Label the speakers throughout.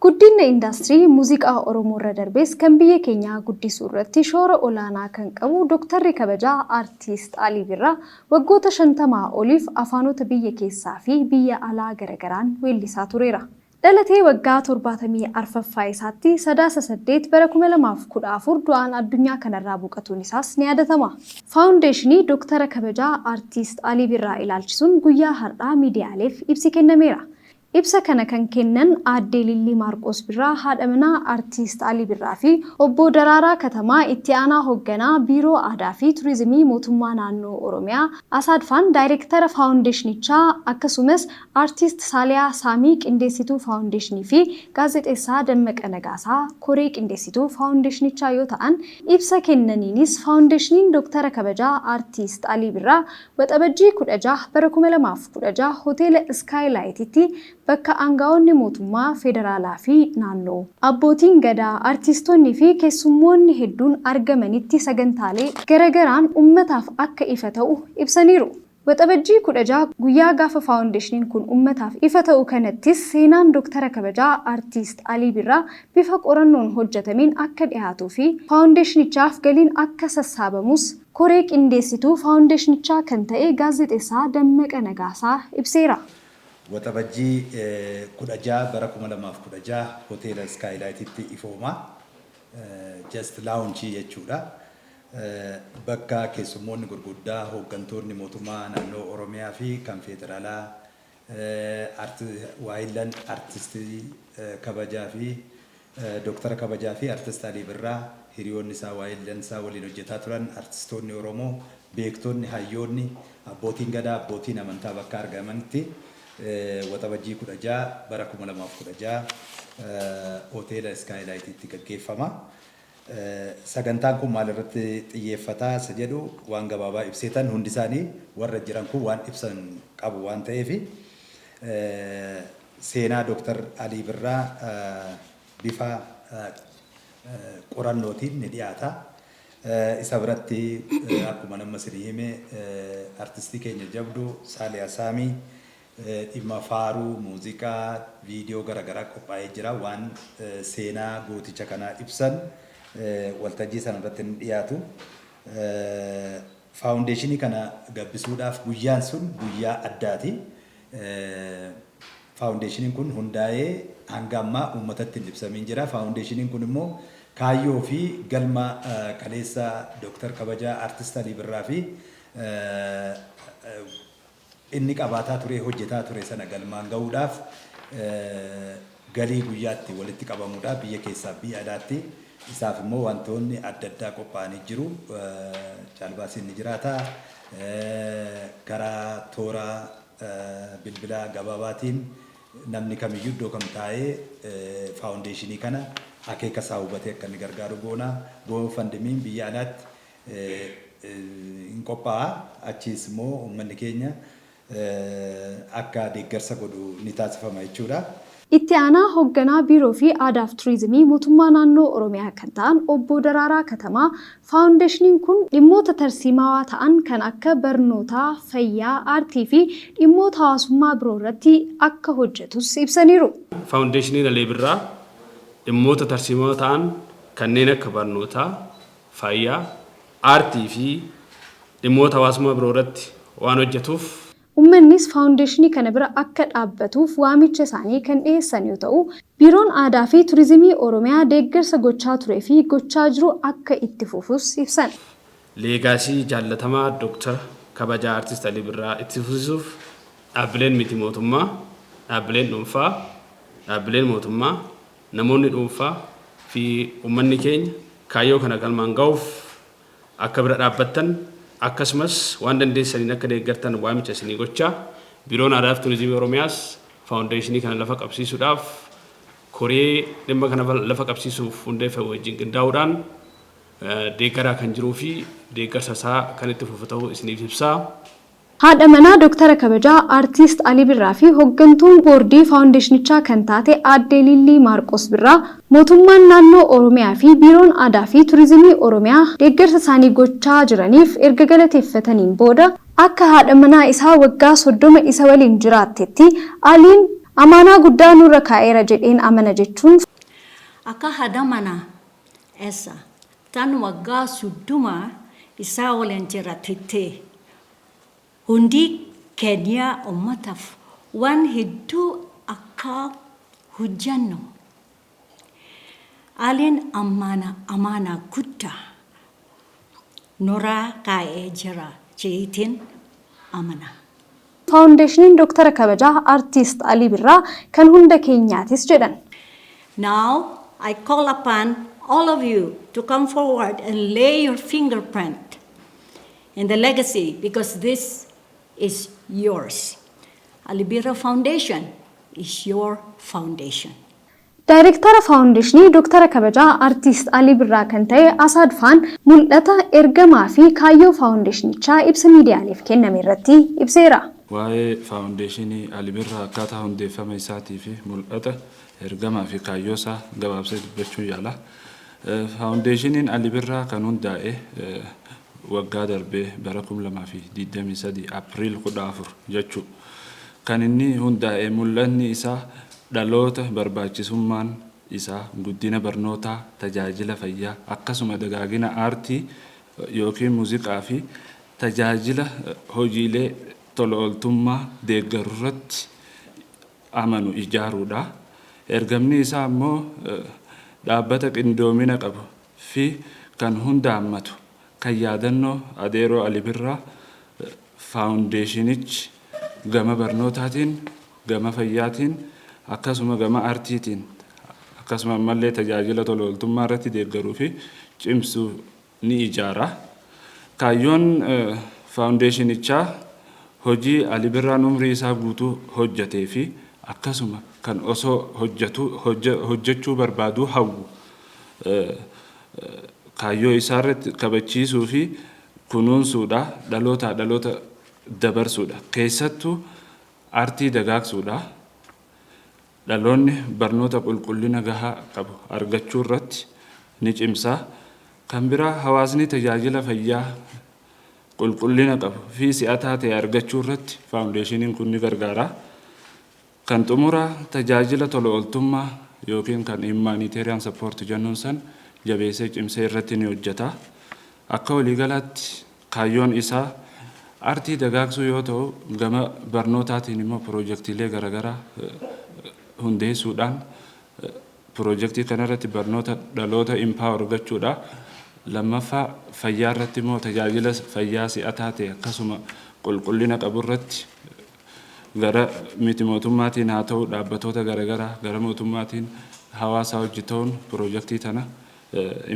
Speaker 1: Guddinni indaastirii muuziqaa Oromoo irra darbees kan biyya keenyaa guddisuu irratti shoora olaanaa kan qabu Dooktarri kabajaa Aartiist Alii Birraa waggoota 50 oliif afaanota biyya keessaa fi biyya alaa garagaraan weellisaa tureera. Dhalatee waggaa 74ffaa isaatti Sadaasa 8 bara 2014 du'aan addunyaa kanarraa boqotuun isaas ni yaadatama. Faawundeeshinii Dooktara kabajaa Aartiist Alii Birraa ilaalchisuun guyyaa har'aa miidiyaaleef ibsi kennameera. Ibsa kana kan kennan Aadde Lillii Maarqos Birraa haadha manaa Aartiist Alii Birraa fi obbo Daraaraa Katamaa itti aanaa hoogganaa Biiroo Aadaa fi Turizimii Mootummaa Naannoo Oromiyaa Asaadfaan Daayireektara Faawundeeshinichaa akkasumas Aartiist Saaliyaa Saamii qindeessituu Faawundeeshinii fi gaazexeessaa Dammaqa Nagaasaa koree qindeessituu Faawundeeshinichaa yoo ta'an ibsa kennaniinis Faawundeeshiniin Dooktara kabajaa Aartiist Alii Birraa waxabajjii 16 bara 2016 hoteela Skylight'tti bakka aangaa'onni mootummaa federaalaa fi naannoo abbootiin gadaa artistoonni fi keessummoonni hedduun argamanitti sagantaalee garagaraan ummataaf akka ifa ta'u ibsaniiru. Waxabajjii 16 guyyaa gaafa faawundeeshiniin kun ummataaf ifa ta'u kanattis seenaan Dooktara kabajaa Aartiist Alii Birraa bifa qorannoon hojjetamiin akka dhiyaatuu fi faawundeeshinichaaf galiin akka sassaabamus koree qindeessituu faawundeeshinichaa kan ta'e gaazexeessaa Dammaqa Nagaasaa ibseera.
Speaker 2: Waxabajjii 16 bara 2016 hoteela Skylight'tti ifooma just launchii jechuudha. Bakka keessummoonni gurguddaa hooggantoonni mootummaa naannoo Oromiyaa fi kan federaalaa waayillan artistii kabajaa fi Dooktara kabajaa fi Aartiist Alii Birraa hiriyoonni isaa waayillan isaa waliin hojjetaa turan artistoonni Oromoo beektonni hayyoonni abbootiin gadaa abbootiin amantaa bakka argamanitti waxabajjii 16 bara 2016 hoteela Skylight'tti gaggeeffama. Sagantaan kun maal irratti xiyyeeffata isa jedhu waan gabaabaa ibsetan hundi isaanii warra jiran kun waan ibsan qabu waan ta'eef seenaa Dooktar Alii Birraa bifa qorannootiin ni dhiyaata. Isa biratti akkuma nama sirii hime artistii keenya jabdu Saaliyaa Saamii dhimma faaruu muuziqaa viidiyoo garaagaraa qophaa'ee jira waan seenaa gooticha kanaa ibsan waltajjii sana irratti ni dhiyaatu. Faawundeeshinii kana gabbisuudhaaf guyyaan sun guyyaa addaati. Faawundeeshiniin kun hundaa'ee hanga ammaa uummatatti hin ibsamiin jira. Faawundeeshiniin kun immoo kaayyoo fi galma kaleessa Dooktar kabajaa Aartiist Alii Birraa fi inni qabaataa ture hojjetaa ture sana galmaan ga'uudhaaf galii guyyaatti walitti qabamuudhaaf biyya keessaa biyya alaatti isaaf immoo wantoonni adda addaa qophaa'anii jiru. Caalbaasiin ni jiraata. Karaa toora bilbilaa gabaabaatiin namni kamiyyuu iddoo kam taa'ee faawundeeshinii kana akeeka isaa hubatee akka inni gargaaru goona. GoFundMe'n biyya alaatti hin qophaa'a. Achiis immoo uummanni keenya akka deeggarsa godhu ni taasifama jechuudha.
Speaker 1: Itti aanaa hoogganaa Biiroo fi Aadaa fi Turizimii Mootummaa Naannoo Oromiyaa kan ta'an obbo Daraaraa Katamaa faawundeeshiniin kun dhimmoota tarsiimaawaa ta'an kan akka barnootaa, fayyaa, aartii fi dhimmoota hawaasummaa biroo irratti akka hojjetus ibsaniiru.
Speaker 3: Faawundeeshiniin Alii Birraa dhimmoota tarsiimaawaa ta'an kanneen akka barnootaa, fayyaa, aartii fi dhimmoota hawaasummaa biroo irratti waan hojjetuuf
Speaker 1: Uummannis faawundeeshinii kana bira akka dhaabbatuuf waamicha isaanii kan dhiyeessan yoo ta'u, Biiroon Aadaa fi Turizimii Oromiyaa deeggarsa gochaa turee fi gochaa jiru akka itti fufus ibsan.
Speaker 3: Leegaasii jaallatamaa Dooktara kabajaa Aartiist Alii Birraa itti fufsiisuuf dhaabbileen miti mootummaa, dhaabbileen dhuunfaa, dhaabbileen mootummaa, namoonni dhuunfaa fi uummanni keenya kaayyoo kana galmaan ga'uuf akka bira dhaabbattan akkasumas waan dandeessaniin akka deeggartan waamicha isinii gochaa. Biiroon Aadaa fi Turizimii Oromiyaas faawundeeshinii kana lafa qabsiisuudhaaf koree dhimma kana lafa qabsiisuuf hundeeffame wajjin qindaa'uudhaan deeggaraa kan jiruu fi deeggarsa isaa kan itti fufu ta'uu isiniif ibsaa.
Speaker 1: haadha manaa Dooktara Kabajaa Aartist Alii Birraa fi hooggantuun boordii faawundeeshinichaa kan taate aadde Lillii Maarqos Birraa mootummaan naannoo Oromiyaa fi biiroon aadaa fi turizimii Oromiyaa deeggarsa isaanii gochaa jiraniif erga galateeffataniin booda akka haadha manaa isaa waggaa 30 isa waliin jiraattetti Aliin amaanaa guddaa nurra kaa'eera jedheen amana jechuun
Speaker 4: akka haadha manaa esa tan waggaa 30 isaa waliin jiraattetti hundi Kenya ummataaf waan hedduu akka hojjannu. Aliin amaana guddaa nurra kaa'ee jira jeetiin amana.
Speaker 1: Faawundeeshiniin Dooktara Kabajaa Aartist Alii Birraa kan hunda keenyaatis jedhan.
Speaker 4: Now I call upon all of you to come forward and lay your fingerprint in the legacy because this is yours. Alii Birraa Foundation is your foundation.
Speaker 1: Daayireektara faawundeeshinii Dooktara Kabajaa Aartist Alii Birraa kan ta'e Asaadfaan mul'ata ergamaa fi kaayyoo faawundeeshinichaa ibsa miidiyaaleef kenname irratti ibseera.
Speaker 5: Waa'ee faawundeeshinii Alii Birraa akkaataa hundeeffama isaatii fi mul'ata ergamaa fi kaayyoo isaa gabaabsee dubbachuun yaala. Faawundeeshiniin Alii Birraa kan hundaa'e waggaa darbee bara 2023 April 14 jechuudha. Kan inni hundaa'e mul'anni isaa dhaloota barbaachisummaan isaa guddina barnootaa tajaajila fayyaa akkasuma dagaagina aartii yookiin muuziqaa fi tajaajila hojiilee tola ooltummaa deeggaru irratti amanu ijaaruudha. Ergamni isaa immoo dhaabbata qindoomina qabu fi kan hunda hammatu kan yaadannoo adeeroo Alii Birraa faawundeeshinichi gama barnootaatiin gama fayyaatiin akkasuma gama aartiitiin akkasuma ammallee tajaajila tola ooltummaa irratti deeggaruu fi cimsuu ni ijaara. Kaayyoon faawundeeshinichaa hojii Alii Birraan umrii isaa guutuu hojjetee fi akkasuma kan osoo hojjechuu barbaadu hawwu kaayyoo isaa irratti kabachiisuu fi kunuunsuudha dhaloota dabarsuudha. Keessattuu aartii dagaagsuudha. Dhaloonni barnoota qulqullina gahaa qabu argachuu irratti ni cimsa. Kan biraa hawaasni tajaajila fayyaa qulqullina qabu fi si'ataa ta'e argachuu irratti faawundeeshiniin kun ni gargaara. Kan xumura tajaajila tola ooltummaa yookiin kan humanitarian support jennuun san jabeessee cimsee irratti ni hojjeta. Akka waliigalaatti kaayyoon isaa aartii dagaagsuu yoo ta'u gama barnootaatiin immoo piroojeektiilee garaagaraa hundeessuudhaan piroojeektii kanarratti barnoota dhaloota impaawer gochuudha. Lammaffaa fayyaa irratti immoo tajaajila fayyaa si'ataa ta'e akkasuma qulqullina qabu irratti gara miti mootummaatiin haa ta'u dhaabbatoota garaagaraa gara mootummaatiin hawaasa hojii ta'uun piroojeektii tana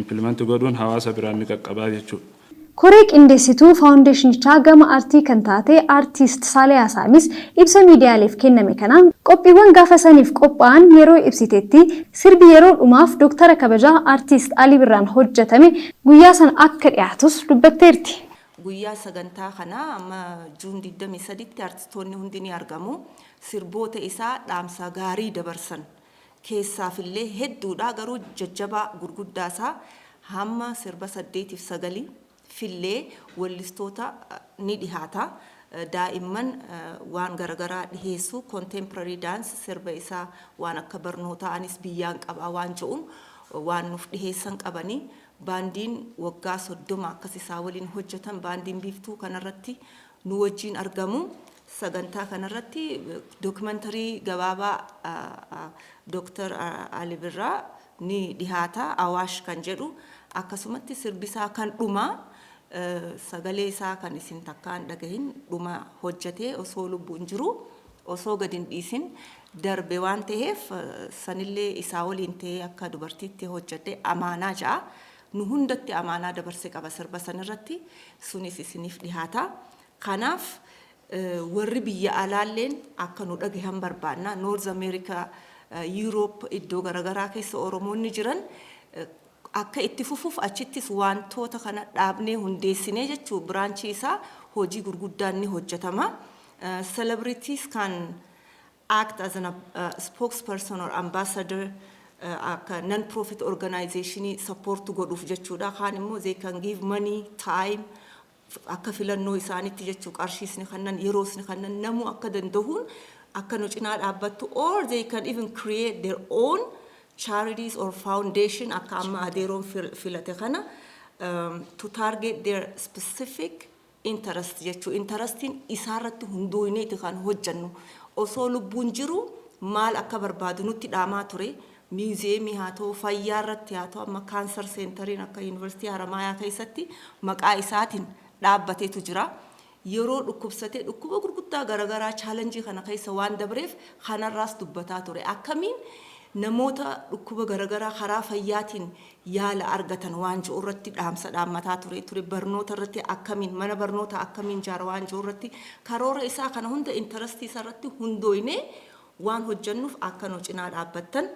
Speaker 5: impilimentii godhuun hawaasa biraan ni qaqqabaa jechuudha.
Speaker 1: Koree qindeessituu faawundeeshinichaa gama aartii kan taate Aartist Saaliyaa Saamis ibsa miidiyaaleef kenname kanaan qophiiwwan gaafa saniif qophaa'an yeroo ibsiteetti sirbi yeroo dhumaaf Dooktara Kabajaa Aartist Alii Birraan hojjetame guyyaa san akka dhiyaatus dubbatteerti.
Speaker 6: Guyyaa sagantaa kanaa amma Juun 23tti aartistoonni hundi ni argamu. Sirboota isaa dhaamsa gaarii dabarsan keessaafillee hedduudha garuu jajjabaa gurguddaa isaa hamma sirba 8-9 fillee wallistoota ni dhihaata. Daa'imman waan garagaraa dhiheessu contemporary dance sirba isaa waan akka barnootaa anis biyyaan qabaa waan jedhuun waan nuuf dhiheessan qabanii baandiin waggaa 30 akkas isaa waliin hojjetan baandiin biiftuu kanarratti nu wajjin argamu. Sagantaa kanarratti dookumentarii gabaabaa Dr. Alii Birraa ni dhihaata Awaash kan jedhu akkasumatti sirbisaa kan dhumaa sagalee isaa kan isin takkaan dhagahin dhuma hojjetee osoo lubbuun jiru osoo gad hin dhiisin darbe waan ta'eef sanillee isaa waliin ta'ee akka dubartiitti hojjete amaanaa ja'a. Nu hundatti amaanaa dabarse qaba sirba sanirratti sunis isiniif dhihaata. Kanaaf warri biyya alaalleen akka nu dhagahan barbaanna. North America, Europe iddoo garagaraa keessa Oromoonni jiran akka itti fufuuf achittis wantoota kana dhaabnee hundeessinee jechuu biraanchii isaa hojii gurguddaan ni hojjetama. Celebrities can act as a spokesperson or ambassador akka non-profit organization support godhuuf jechuudha. Kaan immoo they can give money, time, akka filannoo isaaniitti jechuu qarshiisni kannan yeroosni kannan namuu akka danda'uun akka nu cinaa dhaabbattu, or they can even create their own charities or foundation akka amma adeeroon filate kana to target their specific interest jechuu interestiin isaarratti hundoofneeti kan hojjannu. Osoo lubbuun jiru maal akka barbaadu nutti dhaamaa ture. Museumii haa ta'u, fayyaa irratti haa ta'u, amma kaanser seentariin akka yuunivarsiitii Haramaayaa keessatti maqaa isaatiin dhaabbateetu jira. Yeroo dhukkubsatee dhukkuba gurguddaa garaagaraa chaalenjii kana keessa waan dabreef kanarraas dubbataa ture. Akkamiin namoota dhukkuba garaagaraa karaa fayyaatiin yaala argatan waan jiru irratti dhaammataa ture. Barnoota irratti akkamiin mana barnoota akkamiin ijaara waan jiru irratti karoora isaa kana hunda intarastii isaa irratti hundoofnee waan hojjannuuf akka nu cinaa dhaabbattan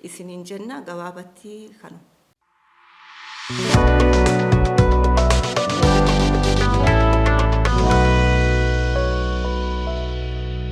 Speaker 6: isiniin jenna gabaabatti kana.